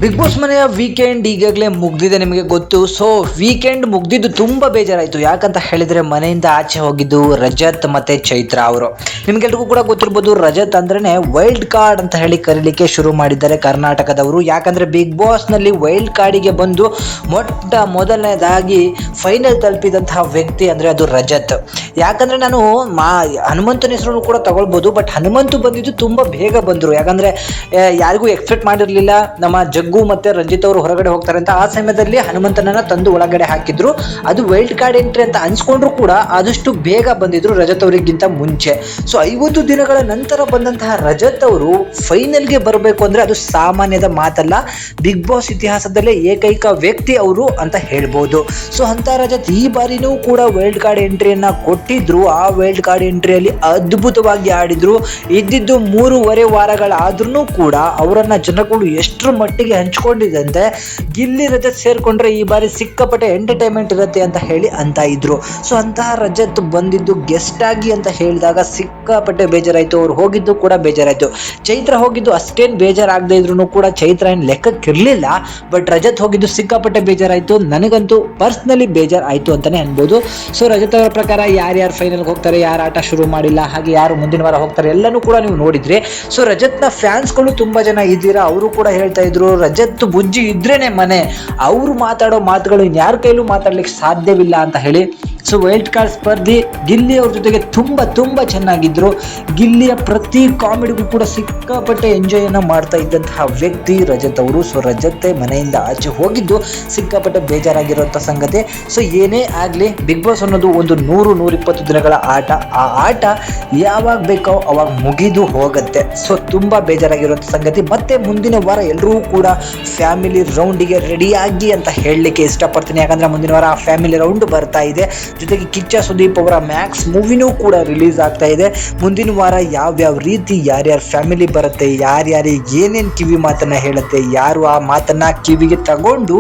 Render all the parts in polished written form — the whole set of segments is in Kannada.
ಬಿಗ್ ಬಾಸ್ ಮನೆಯ ವೀಕೆಂಡ್ ಈಗಾಗಲೇ ಮುಗ್ದಿದೆ, ನಿಮಗೆ ಗೊತ್ತು. ಸೊ ವೀಕೆಂಡ್ ಮುಗ್ದಿದ್ದು ತುಂಬ ಬೇಜಾರಾಯಿತು. ಯಾಕಂತ ಹೇಳಿದರೆ ಮನೆಯಿಂದ ಆಚೆ ಹೋಗಿದ್ದು ರಜತ್ ಮತ್ತು ಚೈತ್ರ ಅವರು. ನಿಮಗೆಲ್ರಿಗೂ ಕೂಡ ಗೊತ್ತಿರ್ಬೋದು, ರಜತ್ ಅಂದ್ರೇ ವೈಲ್ಡ್ ಕಾರ್ಡ್ ಅಂತ ಹೇಳಿ ಕರೀಲಿಕ್ಕೆ ಶುರು ಮಾಡಿದ್ದಾರೆ ಕರ್ನಾಟಕದವರು. ಯಾಕಂದರೆ ಬಿಗ್ ಬಾಸ್ನಲ್ಲಿ ವೈಲ್ಡ್ ಕಾರ್ಡಿಗೆ ಬಂದು ಮೊದಲನೇದಾಗಿ ಫೈನಲ್ ತಲುಪಿದಂತಹ ವ್ಯಕ್ತಿ ಅಂದರೆ ಅದು ರಜತ್. ಯಾಕಂದರೆ ನಾನು ಹನುಮಂತನ ಹೆಸರನ್ನು ಕೂಡ ತಗೊಳ್ಬೋದು, ಬಟ್ ಹನುಮಂತು ಬಂದಿದ್ದು ತುಂಬ ಬೇಗ ಬಂದರು. ಯಾಕಂದರೆ ಯಾರಿಗೂ ಎಕ್ಸ್ಪೆಕ್ಟ್ ಮಾಡಿರಲಿಲ್ಲ ನಮ್ಮ ಜಗ್ಗು ಮತ್ತು ರಂಜಿತ್ ಅವರು ಹೊರಗಡೆ ಹೋಗ್ತಾರೆ ಅಂತ. ಆ ಸಮಯದಲ್ಲಿ ಹನುಮಂತನನ್ನ ತಂದು ಒಳಗಡೆ ಹಾಕಿದ್ರು. ಅದು ವೈಲ್ಡ್ ಕಾರ್ಡ್ ಎಂಟ್ರಿ ಅಂತ ಅನ್ಸ್ಕೊಂಡ್ರು ಕೂಡ ಆದಷ್ಟು ಬೇಗ ಬಂದಿದ್ರು ರಜತ್ ಅವರಿಗಿಂತ ಮುಂಚೆ. ಸೊ 50 ದಿನಗಳ ನಂತರ ಬಂದಂತಹ ರಜತ್ ಅವರು ಫೈನಲ್ಗೆ ಬರಬೇಕು ಅಂದರೆ ಅದು ಸಾಮಾನ್ಯದ ಮಾತಲ್ಲ. ಬಿಗ್ ಬಾಸ್ ಇತಿಹಾಸದಲ್ಲೇ ಏಕೈಕ ವ್ಯಕ್ತಿ ಅವರು ಅಂತ ಹೇಳ್ಬೋದು. ಸೊ ಅಂತ ರಜತ್ ಈ ಬಾರಿನೂ ಕೂಡ ವೈಲ್ಡ್ ಕಾರ್ಡ್ ಎಂಟ್ರಿಯನ್ನ ಕೊಟ್ಟಿದ್ರು. ಆ ವೈಲ್ಡ್ ಕಾರ್ಡ್ ಎಂಟ್ರಿಯಲ್ಲಿ ಅದ್ಭುತವಾಗಿ ಆಡಿದ್ರು. ಇದ್ದಿದ್ದು 3.5 ವಾರಗಳಾದ್ರೂ ಕೂಡ ಅವರನ್ನ ಜನಗಳು ಎಷ್ಟರ ಮಟ್ಟಿಗೆ ಹಂಚ್ಕೊಂಡಿದಂತೆ ಗಿಲ್ಲಿ ರಜತ್ ಸೇರ್ಕೊಂಡ್ರೆ ಈ ಬಾರಿ ಸಿಕ್ಕಾಪಟ್ಟೆ ಎಂಟರ್ಟೈನ್ಮೆಂಟ್ ಇರುತ್ತೆ ಅಂತ ಹೇಳಿ ಅಂತ ಇದ್ರು. ಸೊ ಅಂತಹ ರಜತ್ ಬಂದಿದ್ದು ಗೆಸ್ಟ್ ಆಗಿ ಅಂತ ಹೇಳಿದಾಗ ಸಿಕ್ಕಾಪಟ್ಟೆ ಬೇಜಾರಾಯ್ತು. ಅವ್ರು ಹೋಗಿದ್ದು ಕೂಡ ಬೇಜಾರಾಯ್ತು. ಚೈತ್ರ ಹೋಗಿದ್ದು ಅಷ್ಟೇನ್ ಬೇಜಾರಾಗದೆ ಇದ್ರು ಕೂಡ ಚೈತ್ರ ಏನ್ ಲೆಕ್ಕಕ್ಕಿರ್ಲಿಲ್ಲ. ಬಟ್ ರಜತ್ ಹೋಗಿದ್ದು ಸಿಕ್ಕಾಪಟ್ಟೆ ಬೇಜಾರಾಯ್ತು. ನನಗಂತೂ ಪರ್ಸ್ನಲಿ ಬೇಜಾರ್ ಆಯ್ತು ಅಂತಾನೆ ಅನ್ಬೋದು. ಸೊ ರಜತ್ ಅವರ ಪ್ರಕಾರ ಯಾರ್ಯಾರು ಫೈನಲ್ಗೆ ಹೋಗ್ತಾರೆ, ಯಾರು ಆಟ ಶುರು ಮಾಡಿಲ್ಲ, ಹಾಗೆ ಯಾರು ಮುಂದಿನ ವಾರ ಹೋಗ್ತಾರೆ ಎಲ್ಲನೂ ಕೂಡ ನೀವು ನೋಡಿದ್ರಿ. ಸೊ ರಜತ್ನ ಫ್ಯಾನ್ಸ್ಗಳು ತುಂಬಾ ಜನ ಇದ್ದೀರಾ. ಅವರು ಕೂಡ ಹೇಳ್ತಾ ಇದ್ರು ರಜತ್ ಬುಜ್ಜಿ ಇದ್ರೇನೆ ಮನೆ, ಅವರು ಮಾತಾಡೋ ಮಾತುಗಳು ಇನ್ಯಾರ ಕೈಲೂ ಮಾತಾಡ್ಲಿಕ್ಕೆ ಸಾಧ್ಯವಿಲ್ಲ ಅಂತ ಹೇಳಿ. ಸೊ ವೈಲ್ಡ್ ಕಾರ್ಡ್ ಸ್ಪರ್ಧಿ ಗಿಲ್ಲಿ ಅವ್ರ ಜೊತೆಗೆ ತುಂಬ ಚೆನ್ನಾಗಿದ್ರು. ಗಿಲ್ಲಿಯ ಪ್ರತಿ ಕಾಮಿಡಿಗೂ ಕೂಡ ಸಿಕ್ಕಾಪಟ್ಟೆ ಎಂಜಾಯ್ ಮಾಡ್ತಾ ಇದ್ದಂತಹ ವ್ಯಕ್ತಿ ರಜತ್ ಅವರು. ಸೊ ರಜತ್ ಮನೆಯಿಂದ ಆಚೆ ಹೋಗಿದ್ದು ಸಿಕ್ಕಾಪಟ್ಟೆ ಬೇಜಾರಾಗಿರುವಂಥ ಸಂಗತಿ. ಸೊ ಏನೇ ಆಗಲಿ ಬಿಗ್ ಬಾಸ್ ಅನ್ನೋದು ಒಂದು 100-120 ದಿನಗಳ ಆಟ. ಆ ಆಟ ಯಾವಾಗ ಬೇಕೋ ಅವಾಗ ಮುಗಿದು ಹೋಗುತ್ತೆ. ಸೊ ತುಂಬ ಬೇಜಾರಾಗಿರುವಂಥ ಸಂಗತಿ. ಮತ್ತೆ ಮುಂದಿನ ವಾರ ಎಲ್ಲರೂ ಕೂಡ ಫ್ಯಾಮಿಲಿ ರೌಂಡಿಗೆ ರೆಡಿಯಾಗಿ ಅಂತ ಹೇಳಲಿಕ್ಕೆ ಇಷ್ಟಪಡ್ತೀನಿ. ಯಾಕಂದರೆ ಮುಂದಿನ ವಾರ ಆ ಫ್ಯಾಮಿಲಿ ರೌಂಡ್ ಬರ್ತಾ ಇದೆ. ಜೊತೆಗೆ ಕಿಚ್ಚ ಸುದೀಪ್ ಅವರ ಮ್ಯಾಕ್ಸ್ ಮೂವಿನೂ ಕೂಡ ರಿಲೀಸ್ ಆಗ್ತಾ ಇದೆ. ಮುಂದಿನ ವಾರ ಯಾವ್ಯಾವ ರೀತಿ ಯಾರ್ಯಾರ ಫ್ಯಾಮಿಲಿ ಬರುತ್ತೆ, ಯಾರ್ಯಾರಿಗೆ ಏನೇನು ಕಿವಿ ಮಾತನ್ನ ಹೇಳುತ್ತೆ, ಯಾರು ಆ ಮಾತನ್ನ ಕಿವಿಗೆ ತಗೊಂಡು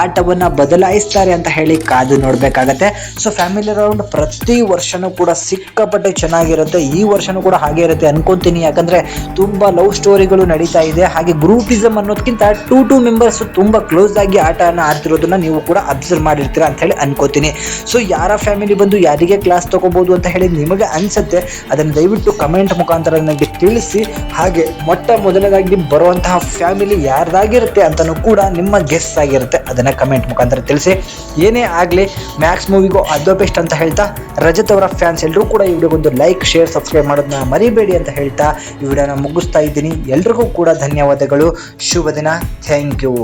ಆಟವನ್ನು ಬದಲಾಯಿಸ್ತಾರೆ ಅಂತ ಹೇಳಿ ಕಾದು ನೋಡಬೇಕಾಗತ್ತೆ. ಸೊ ಫ್ಯಾಮಿಲಿ ರೌಂಡ್ ಪ್ರತಿ ವರ್ಷನೂ ಕೂಡ ಸಿಕ್ಕಾಪಟ್ಟೆ ಚೆನ್ನಾಗಿರುತ್ತೆ. ಈ ವರ್ಷನೂ ಕೂಡ ಹಾಗೆ ಇರುತ್ತೆ ಅನ್ಕೊಂತೀನಿ. ಯಾಕಂದರೆ ತುಂಬ ಲವ್ ಸ್ಟೋರಿಗಳು ನಡೀತಾ ಇದೆ. ಹಾಗೆ ಗ್ರೂಪಿಸಮ್ ಅನ್ನೋದಕ್ಕಿಂತ 2 ಮೆಂಬರ್ಸ್ ತುಂಬ ಕ್ಲೋಸ್ ಆಗಿ ಆಟನ ಆಡ್ತಿರೋದನ್ನ ನೀವು ಕೂಡ ಅಬ್ಸರ್ವ್ ಮಾಡಿರ್ತೀರ ಅಂತ ಹೇಳಿ ಅನ್ಕೋತೀನಿ. ಸೊ ಯಾರ ಫ್ಯಾಮಿಲಿ ಬಂದು ಯಾರಿಗೆ ಕ್ಲಾಸ್ ತಗೋಬಹುದು ಅಂತ ಹೇಳಿ ನಿಮಗೆ ಅನ್ಸುತ್ತೆ, ಅದನ್ನು ದಯವಿಟ್ಟು ಕಮೆಂಟ್ ಮುಖಾಂತರ ನನಗೆ ತಿಳಿಸಿ. ಹಾಗೆ ಮೊದಲನೇದಾಗಿ ಬರುವಂತಹ ಫ್ಯಾಮಿಲಿ ಯಾರ್ದಾಗಿರುತ್ತೆ ಅಂತಲೂ ಕೂಡ ನಿಮ್ಮ ಗೆಸ್ ಆಗಿರುತ್ತೆ, ಅದನ್ನ ಕಮೆಂಟ್ ಮುಖಾಂತರ ತಿಳಿಸಿ. ಏನೇ ಆಗಲಿ ಮ್ಯಾಕ್ಸ್ ಮೂವಿಗೂ ಅದು ಬೆಸ್ಟ್ ಅಂತ ಹೇಳ್ತಾ ರಜತ್ ಅವರ ಫ್ಯಾನ್ಸ್ ಎಲ್ಲರೂ ಕೂಡ ಈ ವಿಡಿಯೋಗೊಂದು ಲೈಕ್, ಶೇರ್, ಸಬ್ಸ್ಕ್ರೈಬ್ ಮಾಡೋದನ್ನ ಮರಿಬೇಡಿ ಅಂತ ಹೇಳ್ತಾ ಈ ವಿಡಿಯೋನ ಮುಗಿಸ್ತಾ ಇದ್ದೀನಿ. ಎಲ್ರಿಗೂ ಕೂಡ ಧನ್ಯವಾದಗಳು. ಶುಭ ದಿನ. Thank you.